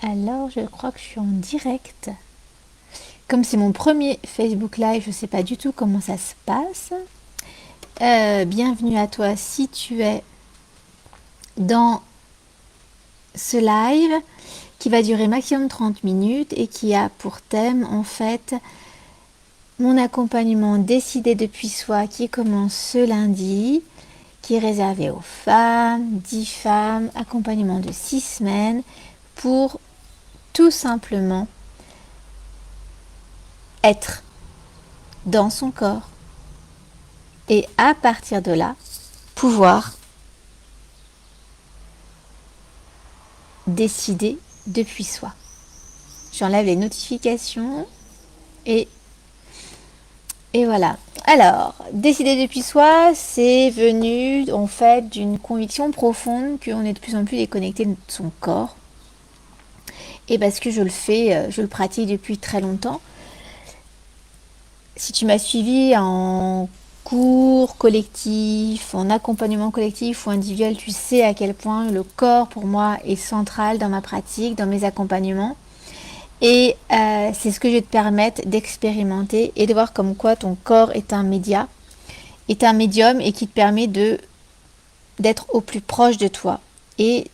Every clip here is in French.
Alors, je crois que je suis en direct. Comme c'est mon premier Facebook Live, je ne sais pas du tout comment ça se passe. Bienvenue à toi si tu es dans ce live qui va durer maximum 30 minutes et qui a pour thème en fait mon accompagnement décidé depuis soi qui commence ce lundi, qui est réservé aux femmes, 10 femmes, accompagnement de 6 semaines pour tout simplement être dans son corps et à partir de là pouvoir décider depuis soi. J'enlève les notifications et voilà. Alors, décider depuis soi, c'est venu en fait d'une conviction profonde qu'on est de plus en plus déconnecté de son corps. Et parce que je le pratique depuis très longtemps. Si tu m'as suivi en cours collectif, en accompagnement collectif ou individuel, tu sais à quel point le corps pour moi est central dans ma pratique, dans mes accompagnements. Et c'est ce que je vais te permettre d'expérimenter et de voir comme quoi ton corps est un média, est un médium et qui te permet d'être au plus proche de toi. Et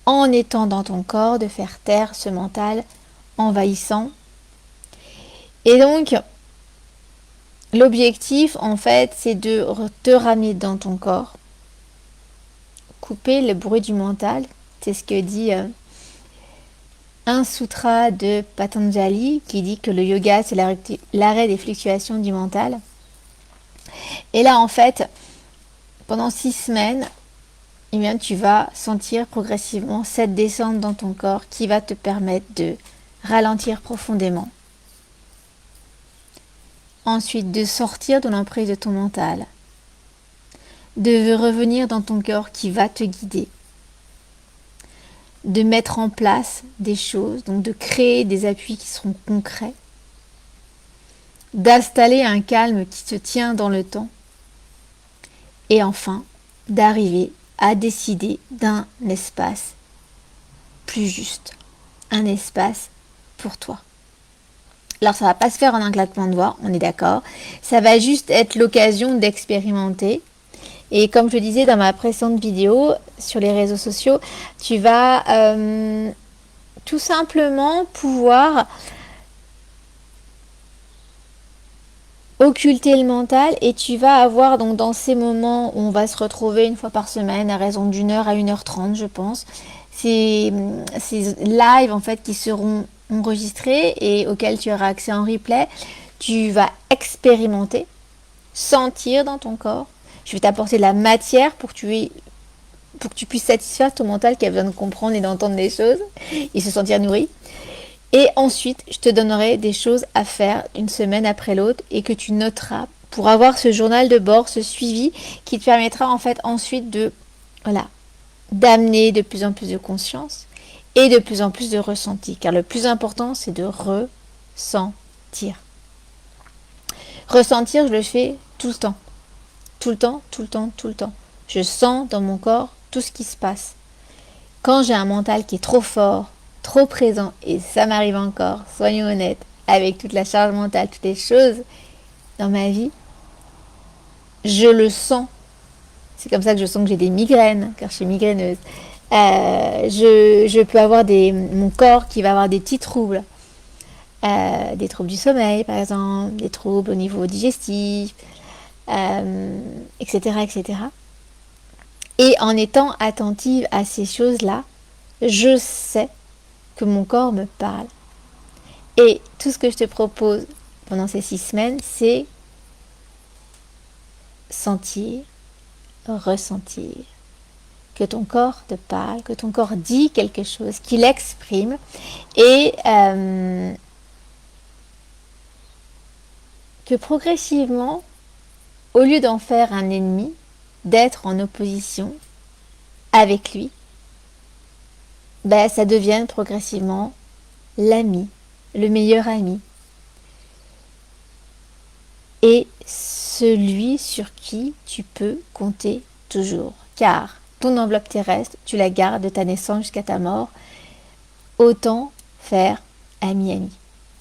en étant dans ton corps, de faire taire ce mental envahissant. Et donc, l'objectif, en fait, c'est de te ramener dans ton corps, couper le bruit du mental. C'est ce que dit un sutra de Patanjali qui dit que le yoga, c'est l'arrêt des fluctuations du mental. Et là, en fait, pendant 6 semaines, eh bien, tu vas sentir progressivement cette descente dans ton corps qui va te permettre de ralentir profondément. Ensuite, de sortir de l'emprise de ton mental. De revenir dans ton corps qui va te guider. De mettre en place des choses, donc de créer des appuis qui seront concrets. D'installer un calme qui se tient dans le temps. Et enfin, d'arriver à décider d'un espace plus juste. Un espace pour toi. Alors ça va pas se faire en un claquement de doigts, on est d'accord. Ça va juste être l'occasion d'expérimenter. Et comme je disais dans ma précédente vidéo sur les réseaux sociaux, tu vas tout simplement pouvoir occulter le mental et tu vas avoir donc dans ces moments où on va se retrouver une fois par semaine à raison d'une heure à 1h30 je pense, ces lives en fait qui seront enregistrés et auxquels tu auras accès en replay, tu vas expérimenter, sentir dans ton corps. Je vais t'apporter de la matière pour que tu puisses satisfaire ton mental qui a besoin de comprendre et d'entendre des choses et se sentir nourri. Et ensuite, je te donnerai des choses à faire une semaine après l'autre et que tu noteras pour avoir ce journal de bord, ce suivi qui te permettra en fait ensuite d'amener de plus en plus de conscience et de plus en plus de ressenti. Car le plus important, c'est de ressentir. Ressentir, je le fais tout le temps. Tout le temps, tout le temps, tout le temps. Je sens dans mon corps tout ce qui se passe. Quand j'ai un mental qui est trop fort, trop présent, et ça m'arrive encore, soyons honnêtes, avec toute la charge mentale, toutes les choses dans ma vie, je le sens. C'est comme ça que je sens que j'ai des migraines, car je suis migraineuse. Je peux avoir mon corps qui va avoir des petits troubles. Des troubles du sommeil, par exemple, des troubles au niveau digestif, etc., etc. Et en étant attentive à ces choses-là, je sais que mon corps me parle. Et tout ce que je te propose pendant ces 6 semaines, c'est sentir, ressentir, que ton corps te parle, que ton corps dit quelque chose, qu'il exprime, et que progressivement, au lieu d'en faire un ennemi, d'être en opposition avec lui, ça devienne progressivement l'ami, le meilleur ami. Et celui sur qui tu peux compter toujours. Car ton enveloppe terrestre, tu la gardes de ta naissance jusqu'à ta mort. autant faire ami-ami.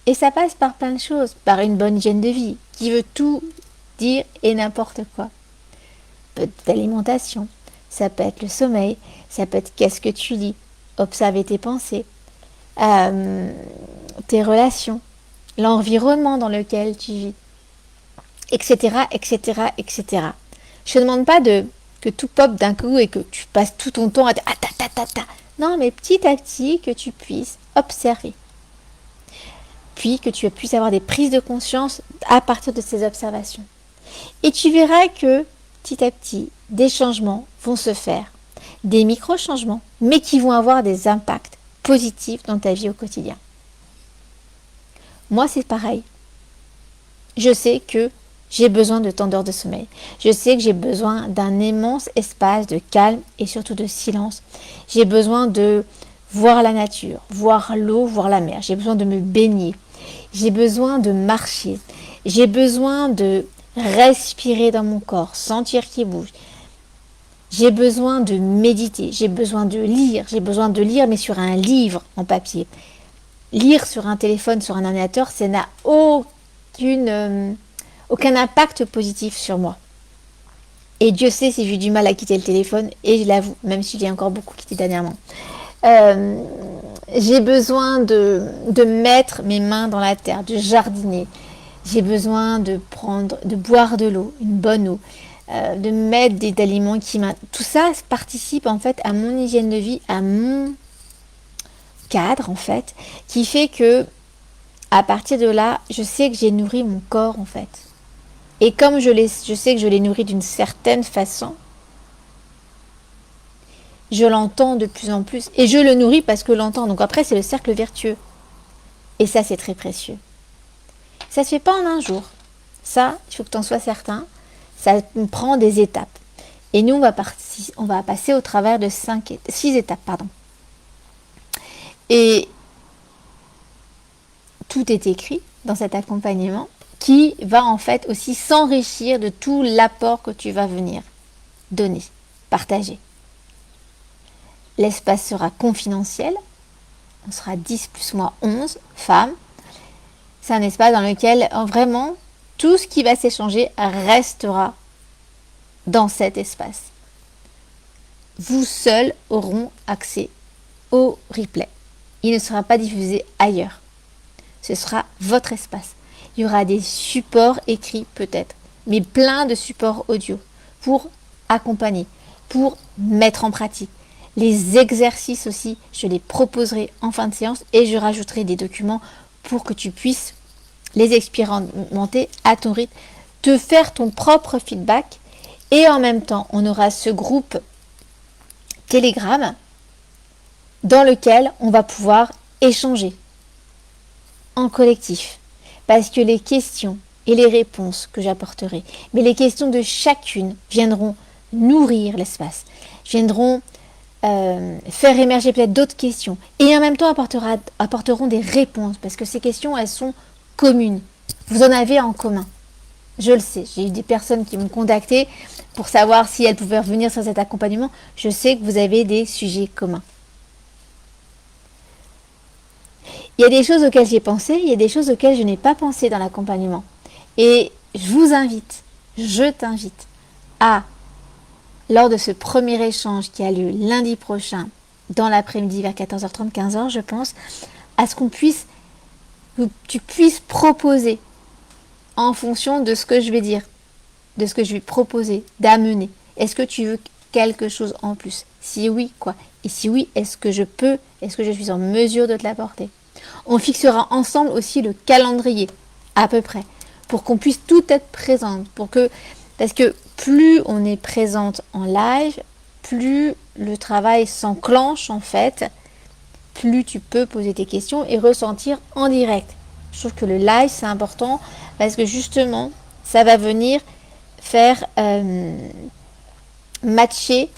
Et ça passe par plein de choses, par une bonne hygiène de vie, qui veut tout dire et n'importe quoi. Peut être l'alimentation, ça peut être le sommeil, ça peut être qu'est-ce que tu lis, observer tes pensées, tes relations, l'environnement dans lequel tu vis, etc., etc., etc. Je ne demande pas que tout pop d'un coup et que tu passes tout ton temps à dire ah ta ta ta ta. Non, mais petit à petit que tu puisses observer. Puis que tu puisses avoir des prises de conscience à partir de ces observations. Et tu verras que petit à petit, des changements vont se faire. Des micro-changements, mais qui vont avoir des impacts positifs dans ta vie au quotidien. Moi, c'est pareil. Je sais que j'ai besoin de temps d'heures de sommeil. Je sais que j'ai besoin d'un immense espace de calme et surtout de silence. J'ai besoin de voir la nature, voir l'eau, voir la mer. J'ai besoin de me baigner. J'ai besoin de marcher. J'ai besoin de respirer dans mon corps, sentir qu'il bouge. J'ai besoin de méditer. J'ai besoin de lire. J'ai besoin de lire, mais sur un livre en papier. Lire sur un téléphone, sur un ordinateur, ça n'a aucun impact positif sur moi. Et Dieu sait si j'ai eu du mal à quitter le téléphone, et je l'avoue, même si j'ai encore beaucoup quitté dernièrement. J'ai besoin de mettre mes mains dans la terre, de jardiner. J'ai besoin de boire de l'eau, une bonne eau, de mettre des aliments qui tout ça participe en fait à mon hygiène de vie, à mon cadre en fait, qui fait que à partir de là, je sais que j'ai nourri mon corps en fait. Et comme je sais que je l'ai nourri d'une certaine façon, je l'entends de plus en plus. Et je le nourris parce que je l'entends. Donc après, c'est le cercle vertueux. Et ça, c'est très précieux. Ça ne se fait pas en un jour. Ça, il faut que tu en sois certain. Ça prend des étapes. Et nous, on va passer au travers de 6 étapes. Et tout est écrit dans cet accompagnement qui va en fait aussi s'enrichir de tout l'apport que tu vas venir donner, partager. L'espace sera confidentiel. On sera 10 plus moi 11 femmes. C'est un espace dans lequel vraiment tout ce qui va s'échanger restera dans cet espace. Vous seuls auront accès au replay. Il ne sera pas diffusé ailleurs. Ce sera votre espace. Il y aura des supports écrits peut-être, mais plein de supports audio pour accompagner, pour mettre en pratique. Les exercices aussi, je les proposerai en fin de séance et je rajouterai des documents pour que tu puisses les expérimenter à ton rythme, te faire ton propre feedback et en même temps, on aura ce groupe Telegram dans lequel on va pouvoir échanger en collectif. Parce que les questions et les réponses que j'apporterai, mais les questions de chacune viendront nourrir l'espace, viendront faire émerger peut-être d'autres questions et en même temps apporteront des réponses parce que ces questions, elles sont communes. Vous en avez en commun. Je le sais, j'ai eu des personnes qui m'ont contacté pour savoir si elles pouvaient revenir sur cet accompagnement. Je sais que vous avez des sujets communs. Il y a des choses auxquelles j'ai pensé, il y a des choses auxquelles je n'ai pas pensé dans l'accompagnement. Et je t'invite à, lors de ce premier échange qui a lieu lundi prochain, dans l'après-midi vers 14h30, 15h, je pense, à ce que tu puisses proposer en fonction de ce que je vais dire, de ce que je vais proposer, d'amener. Est-ce que tu veux quelque chose en plus? Si oui, quoi? Et si oui, est-ce que je suis en mesure de te l'apporter? On fixera ensemble aussi le calendrier, à peu près, pour qu'on puisse tout être présente, parce que plus on est présente en live, plus le travail s'enclenche en fait, plus tu peux poser tes questions et ressentir en direct. Je trouve que le live c'est important parce que justement ça va venir faire matcher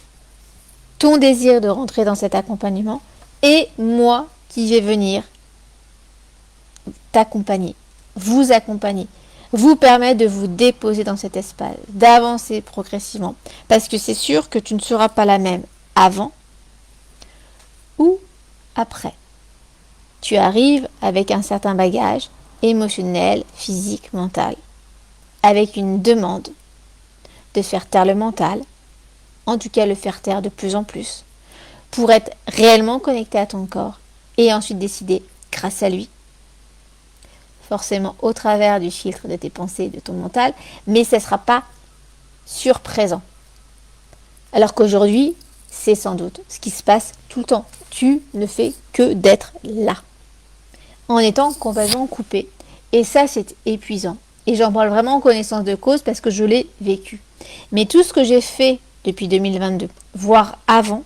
ton désir de rentrer dans cet accompagnement et moi qui vais venir t'accompagner, vous accompagner, vous permettre de vous déposer dans cet espace, d'avancer progressivement. Parce que c'est sûr que tu ne seras pas la même avant ou après. tu arrives avec un certain bagage émotionnel, physique, mental, avec une demande de faire taire le mental, en tout cas le faire taire de plus en plus, pour être réellement connecté à ton corps et ensuite décider, grâce à lui, forcément au travers du filtre de tes pensées, de ton mental, mais ça ne sera pas surprésent. Alors qu'aujourd'hui, c'est sans doute ce qui se passe tout le temps. Tu ne fais que d'être là, en étant complètement coupé. Et ça, c'est épuisant. Et j'en parle vraiment en connaissance de cause parce que je l'ai vécu. Mais tout ce que j'ai fait depuis 2022, voire avant,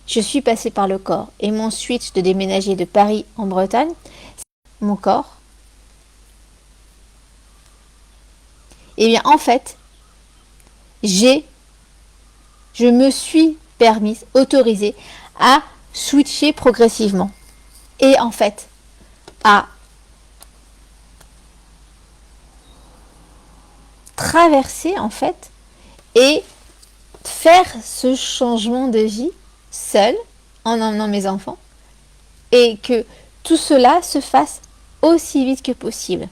je suis passée par le corps. Et mon switch de déménager de Paris en Bretagne, c'est mon corps. Et bien en fait, je me suis permise, autorisée à switcher progressivement. Et en fait, à traverser en fait et faire ce changement de vie seul en emmenant mes enfants et que tout cela se fasse aussi vite que possible.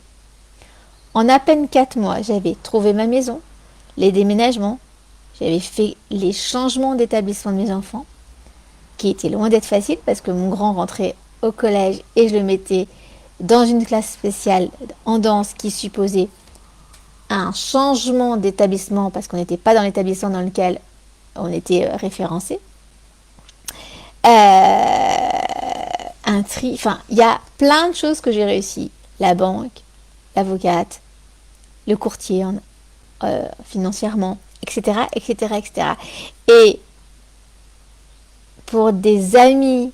En à peine 4 mois, j'avais trouvé ma maison, les déménagements, j'avais fait les changements d'établissement de mes enfants, qui étaient loin d'être faciles parce que mon grand rentrait au collège et je le mettais dans une classe spéciale en danse qui supposait un changement d'établissement parce qu'on n'était pas dans l'établissement dans lequel on était référencé. Un tri, enfin, il y a plein de choses que j'ai réussi. La banque, l'avocate, le courtier financièrement, etc., etc., etc. Et pour des amis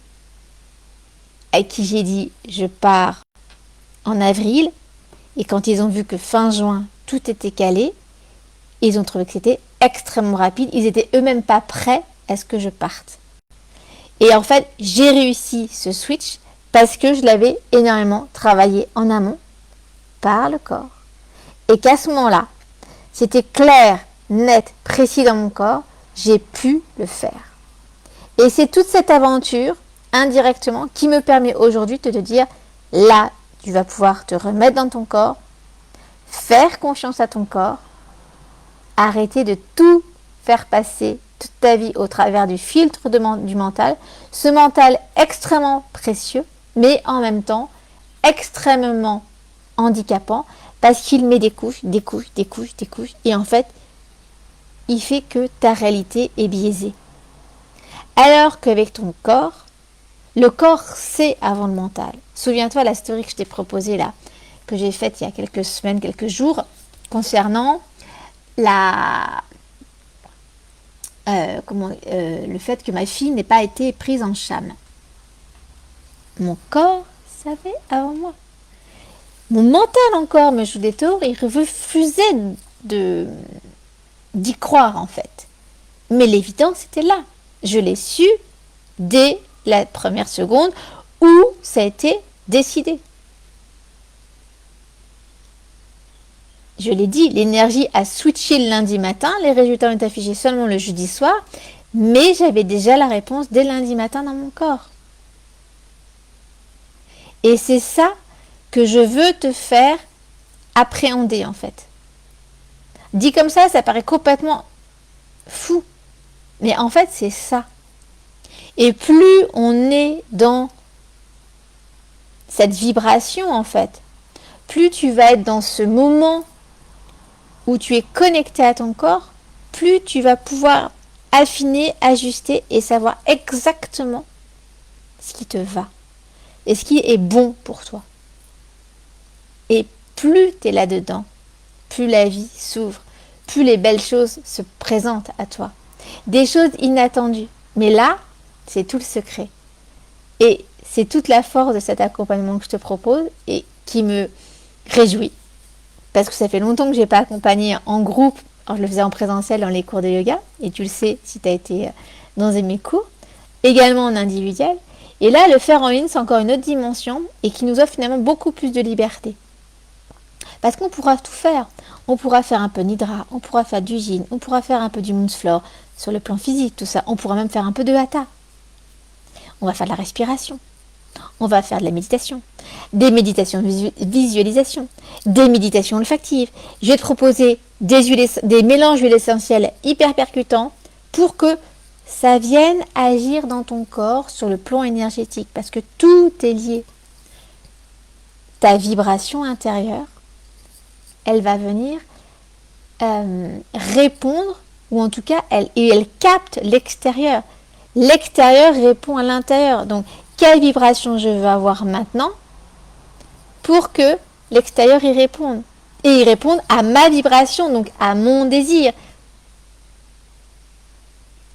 à qui j'ai dit je pars en avril, et quand ils ont vu que fin juin tout était calé, ils ont trouvé que c'était extrêmement rapide. Ils étaient eux-mêmes pas prêts à ce que je parte. Et en fait, j'ai réussi ce switch parce que je l'avais énormément travaillé en amont par le corps. Et qu'à ce moment-là, c'était clair, net, précis dans mon corps, j'ai pu le faire. Et c'est toute cette aventure, indirectement, qui me permet aujourd'hui de te dire, là, tu vas pouvoir te remettre dans ton corps, faire confiance à ton corps, arrêter de tout faire passer toute ta vie au travers du filtre du mental, ce mental extrêmement précieux, mais en même temps extrêmement handicapant, parce qu'il met des couches, des couches, des couches, des couches, et en fait, il fait que ta réalité est biaisée. Alors qu'avec ton corps, le corps c'est avant le mental. Souviens-toi la story que je t'ai proposée là, que j'ai faite il y a quelques semaines, quelques jours, concernant le fait que ma fille n'ait pas été prise en charge. Mon corps savait avant moi. Mon mental encore me joue des tours, il refusait d'y croire en fait. Mais l'évidence était là. Je l'ai su dès la première seconde où ça a été décidé. Je l'ai dit, l'énergie a switché le lundi matin, les résultats ont été affichés seulement le jeudi soir, mais j'avais déjà la réponse dès lundi matin dans mon corps. Et c'est ça que je veux te faire appréhender en fait. Dit comme ça paraît complètement fou. Mais en fait, c'est ça. Et plus on est dans cette vibration en fait, plus tu vas être dans ce moment où tu es connecté à ton corps, plus tu vas pouvoir affiner, ajuster et savoir exactement ce qui te va et ce qui est bon pour toi. Et plus tu es là-dedans, plus la vie s'ouvre, plus les belles choses se présentent à toi. Des choses inattendues. Mais là, c'est tout le secret. Et c'est toute la force de cet accompagnement que je te propose et qui me réjouit. Parce que ça fait longtemps que je n'ai pas accompagné en groupe. Alors, je le faisais en présentiel dans les cours de yoga. Et tu le sais si tu as été dans mes cours. Également en individuel. Et là, le faire en ligne, c'est encore une autre dimension et qui nous offre finalement beaucoup plus de liberté. Parce qu'on pourra tout faire. On pourra faire un peu nidra, on pourra faire du yin, on pourra faire un peu du moon's floor sur le plan physique, tout ça. On pourra même faire un peu de hatha. On va faire de la respiration. On va faire de la méditation, des méditations de visualisation, des méditations olfactives. Je vais te proposer des mélanges d'huiles essentielles hyper percutants pour que ça vienne agir dans ton corps sur le plan énergétique, parce que tout est lié. Ta vibration intérieure, elle va venir répondre, ou en tout cas, elle capte l'extérieur. L'extérieur répond à l'intérieur. Donc, quelle vibration je veux avoir maintenant pour que l'extérieur y réponde. Et y réponde à ma vibration, donc à mon désir.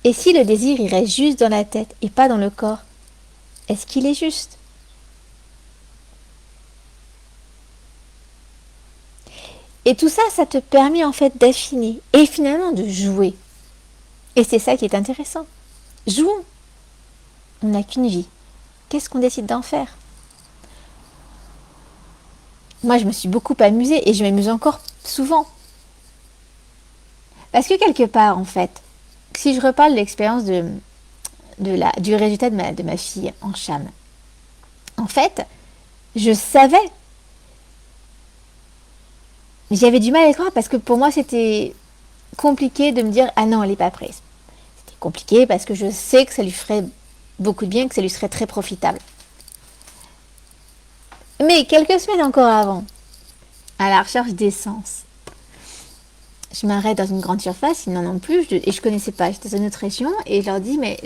Et si le désir irait juste dans la tête et pas dans le corps, est-ce qu'il est juste? Et tout ça, ça te permet en fait d'affiner et finalement de jouer. Et c'est ça qui est intéressant. Jouons. On n'a qu'une vie. Qu'est-ce qu'on décide d'en faire? Moi, je me suis beaucoup amusée et je m'amuse encore souvent. Parce que quelque part, en fait, si je reparle de l'expérience du résultat de ma fille en Cham, en fait, je savais. J'avais du mal à y croire parce que pour moi, c'était compliqué de me dire « Ah non, elle n'est pas prise ». C'était compliqué parce que je sais que ça lui ferait beaucoup de bien, que ça lui serait très profitable. Mais quelques semaines encore avant, à la recherche d'essence, je m'arrête dans une grande surface, ils n'en ont plus, et je ne connaissais pas, j'étais dans une autre région, et je leur dis, mais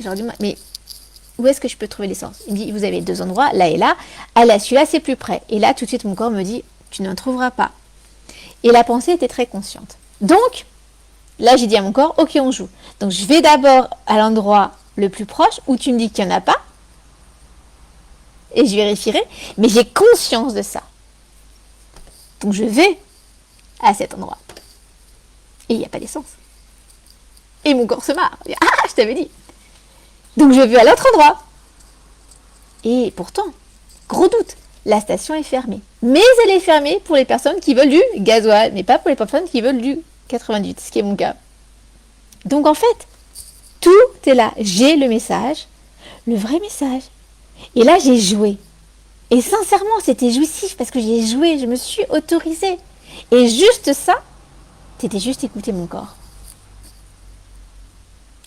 où est-ce que je peux trouver l'essence? Il me dit, vous avez 2 endroits, là et là, ah là, celui-là c'est plus près. Et là, tout de suite, mon corps me dit, tu n'en trouveras pas. Et la pensée était très consciente. Donc, là, j'ai dit à mon corps, ok, on joue. Donc, je vais d'abord à l'endroit le plus proche, où tu me dis qu'il n'y en a pas, et je vérifierai, mais j'ai conscience de ça. Donc, je vais à cet endroit. Et il n'y a pas d'essence. Et mon corps se marre. Ah, je t'avais dit. Donc je vais à l'autre endroit. Et pourtant, gros doute, la station est fermée. Mais elle est fermée pour les personnes qui veulent du gasoil, mais pas pour les personnes qui veulent du 98, ce qui est mon cas. Donc en fait, tout est là. J'ai le message, le vrai message. Et là, j'ai joué. Et sincèrement, c'était jouissif parce que j'ai joué, je me suis autorisée. Et juste ça, c'était juste écouter mon corps.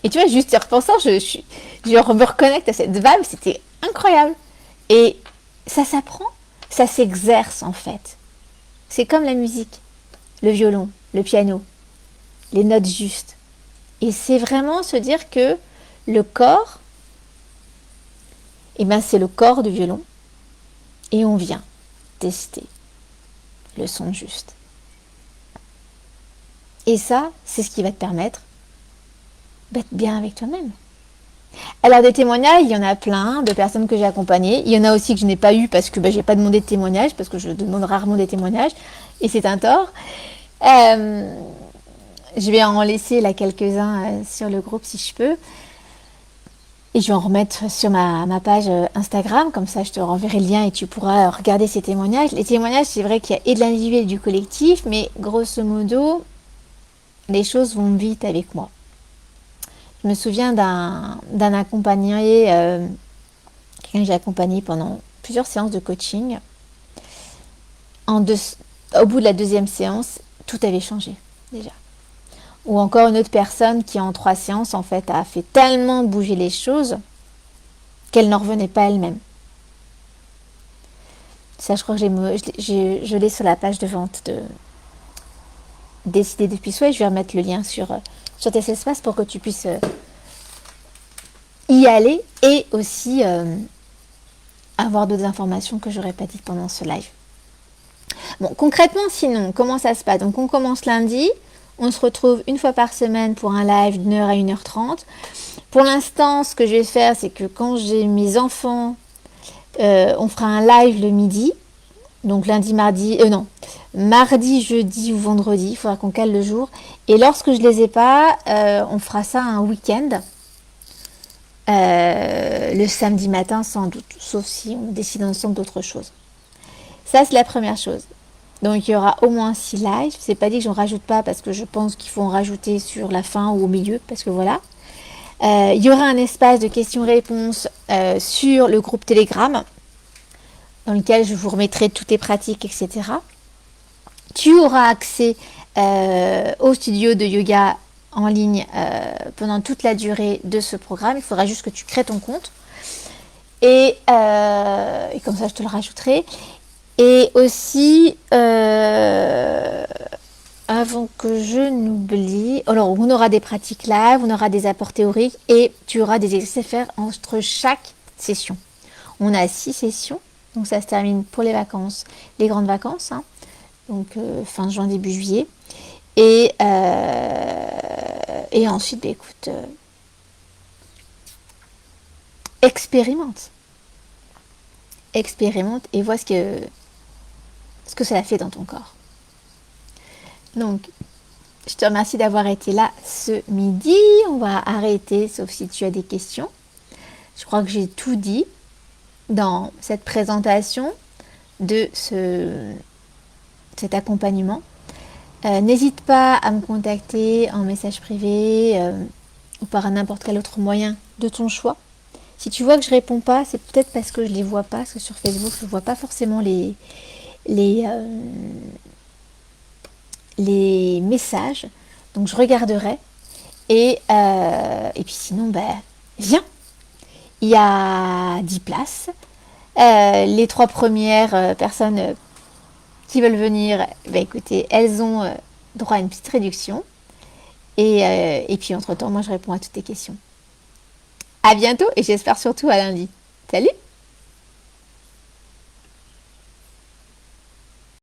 Et tu vois, juste y repensant, je me reconnecte à cette vibe, c'était incroyable. Et ça s'apprend, ça s'exerce en fait. C'est comme la musique, le violon, le piano, les notes justes. Et c'est vraiment se dire que le corps, eh ben c'est le corps du violon. Et on vient tester le son juste. Et ça, c'est ce qui va te permettre d'être bien avec toi-même. Alors des témoignages, il y en a plein de personnes que j'ai accompagnées. Il y en a aussi que je n'ai pas eu parce que je n'ai pas demandé de témoignage, parce que je demande rarement des témoignages, et c'est un tort. Je vais en laisser là quelques-uns sur le groupe si je peux. Et je vais en remettre sur ma page Instagram, comme ça je te renverrai le lien et tu pourras regarder ces témoignages. Les témoignages, c'est vrai qu'il y a et de l'individuel et du collectif, mais grosso modo, les choses vont vite avec moi. Je me souviens d'un accompagné, quelqu'un que j'ai accompagné pendant plusieurs séances de coaching. Au bout de la 2e séance, tout avait changé déjà. Ou encore une autre personne qui en 3 séances en fait a fait tellement bouger les choses qu'elle n'en revenait pas elle-même. Ça, je crois que je l'ai sur la page de vente de Décider depuis soi, et je vais remettre le lien sur tes espaces pour que tu puisses y aller et aussi avoir d'autres informations que j'aurais pas dites pendant ce live. Bon, concrètement, sinon, comment ça se passe? Donc, on commence lundi, on se retrouve une fois par semaine pour un live d'1h à 1h30. Pour l'instant, ce que je vais faire, c'est que quand j'ai mes enfants, on fera un live le midi. Donc lundi, mardi, jeudi ou vendredi, il faudra qu'on cale le jour. Et lorsque je les ai pas, on fera ça un week-end. Le samedi matin sans doute, sauf si on décide ensemble d'autre chose. Ça, c'est la première chose. Donc il y aura au moins 6 lives. C'est pas dit que j'en rajoute pas parce que je pense qu'il faut en rajouter sur la fin ou au milieu, parce que voilà. Il y aura un espace de questions-réponses sur le groupe Telegram. dans lequel je vous remettrai toutes les pratiques, etc. Tu auras accès au studio de yoga en ligne pendant toute la durée de ce programme. Il faudra juste que tu crées ton compte. Et comme ça, je te le rajouterai. Et aussi, avant que je n'oublie, alors on aura des pratiques live, on aura des apports théoriques et tu auras des exercices à faire entre chaque session. On a 6 sessions, donc ça se termine pour les vacances, les grandes vacances, hein, donc fin juin, début juillet. Et ensuite, bah, écoute, expérimente. Expérimente et vois ce que ça a fait dans ton corps. Donc, je te remercie d'avoir été là ce midi. On va arrêter, sauf si tu as des questions. Je crois que j'ai tout dit dans cette présentation de cet accompagnement. N'hésite pas à me contacter en message privé ou par n'importe quel autre moyen de ton choix. Si tu vois que je réponds pas, c'est peut-être parce que je les vois pas, parce que sur Facebook, je ne vois pas forcément les messages. Donc je regarderai. Et puis sinon, viens. Il y a 10 places. Les 3 premières personnes qui veulent venir, écoutez, elles ont droit à une petite réduction. Et puis entre-temps, moi je réponds à toutes tes questions. À bientôt et j'espère surtout à lundi. Salut!